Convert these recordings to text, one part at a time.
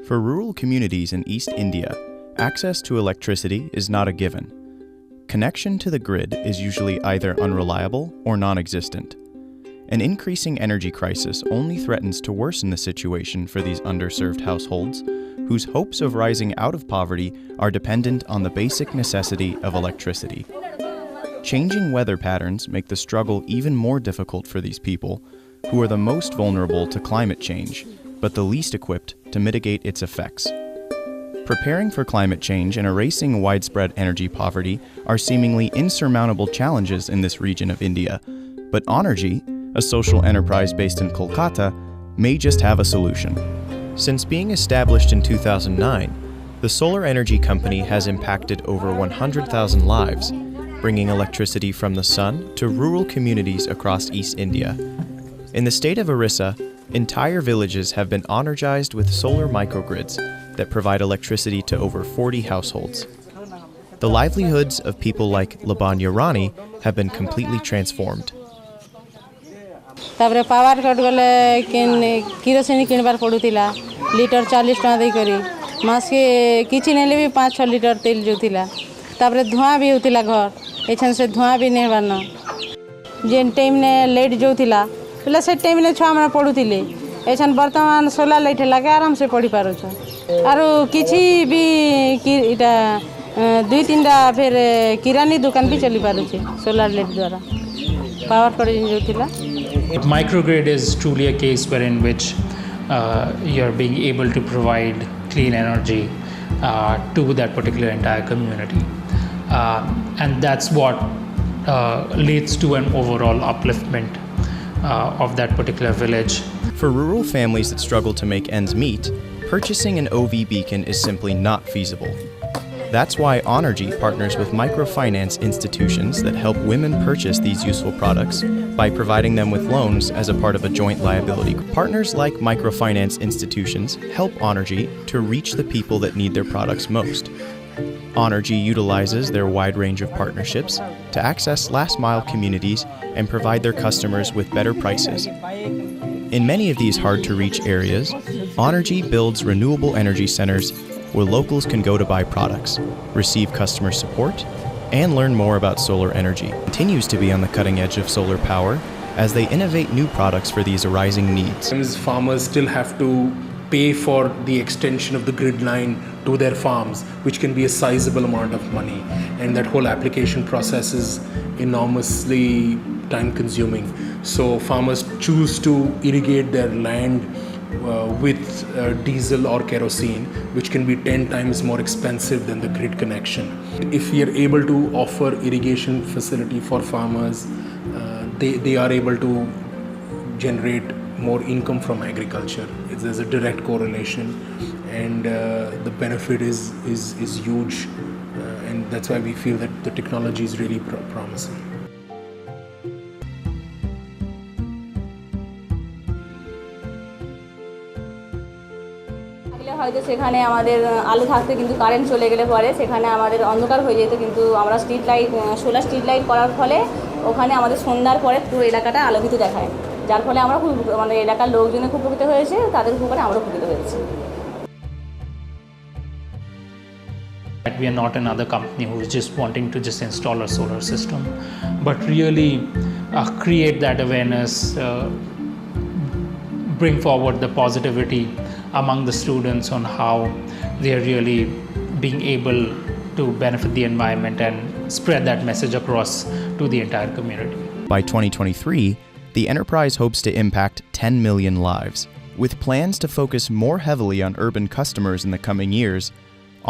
For rural communities in East India, access to electricity is not a given. Connection to the grid is usually either unreliable or non-existent. An increasing energy crisis only threatens to worsen the situation for these underserved households, whose hopes of rising out of poverty are dependent on the basic necessity of electricity. Changing weather patterns make the struggle even more difficult for these people, who are the most vulnerable to climate change, but the least equipped to mitigate its effects. Preparing for climate change and erasing widespread energy poverty are seemingly insurmountable challenges in this region of India, but ONergy, a social enterprise based in Kolkata, may just have a solution. Since being established in 2009, the solar energy company has impacted over 100,000 lives, bringing electricity from the sun to rural communities across East India. In the state of Orissa, entire villages have been energized with solar microgrids that provide electricity to over 40 households. The livelihoods of people like Labanya Rani have been completely transformed. तापर power cut गले kerosene किनबार पड़ुला litre 40 टका दे करी मास के किछि नेले भी 5-6 litre तेल जोतिला तापर धुआं भी होतिला घर एछन से धुआं भी नहीं बारना जेन टाइम ने लाइट जोतिला पहले से टाइम ने छुआ मन पड़ुतिले एछन वर्तमान सोलर लाइट लागे आराम से पढ़ी पारो छ आरो किछि भी इटा 2-3टा फिर किरानी दुकान भी चली पारो छ सोलर लाइट द्वारा पावर कट जोतिला. Microgrid is truly a case wherein which you're being able to provide clean energy to that particular entire community, and that's what leads to an overall upliftment of that particular village. For rural families that struggle to make ends meet, purchasing an OV beacon is simply not feasible. That's why ONergy partners with microfinance institutions that help women purchase these useful products by providing them with loans as a part of a joint liability. Partners like microfinance institutions help ONergy to reach the people that need their products most. ONergy utilizes their wide range of partnerships to access last-mile communities and provide their customers with better prices. In many of these hard-to-reach areas, ONergy builds renewable energy centers where locals can go to buy products, receive customer support, and learn more about solar energy. It continues to be on the cutting edge of solar power as they innovate new products for these arising needs. Farmers still have to pay for the extension of the grid line to their farms, which can be a sizable amount of money, and that whole application process is enormously time consuming. So farmers choose to irrigate their land with diesel or kerosene, which can be 10 times more expensive than the grid connection. If we are able to offer irrigation facility for farmers, they are able to generate more income from agriculture. There's a direct correlation, and the benefit is huge, and that's why we feel that the technology is really promising. হয়তো সেখানে আমাদের আলো থাকতে কিন্তু current চলে গেলে পরে সেখানে আমাদের অন্ধকার হয়ে যেত, কিন্তু আমরা street light solar street light করার ফলে ওখানে আমাদের সন্ধ্যার পরে পুরো এলাকাটা আলোকিত দেখায়, যার ফলে আমরা খুব মানে এলাকার লোকজনে খুব উপকৃত হয়েছে, তাদের উপকারে আমরা উপকৃত হয়েছি. We are not another company who is just wanting to just install a solar system, but really create that awareness, bring forward the positivity among the students on how they are really being able to benefit the environment and spread that message across to the entire community. By 2023, the enterprise hopes to impact 10 million lives. With plans to focus more heavily on urban customers in the coming years,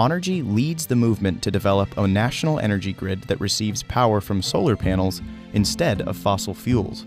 ONergy leads the movement to develop a national energy grid that receives power from solar panels instead of fossil fuels.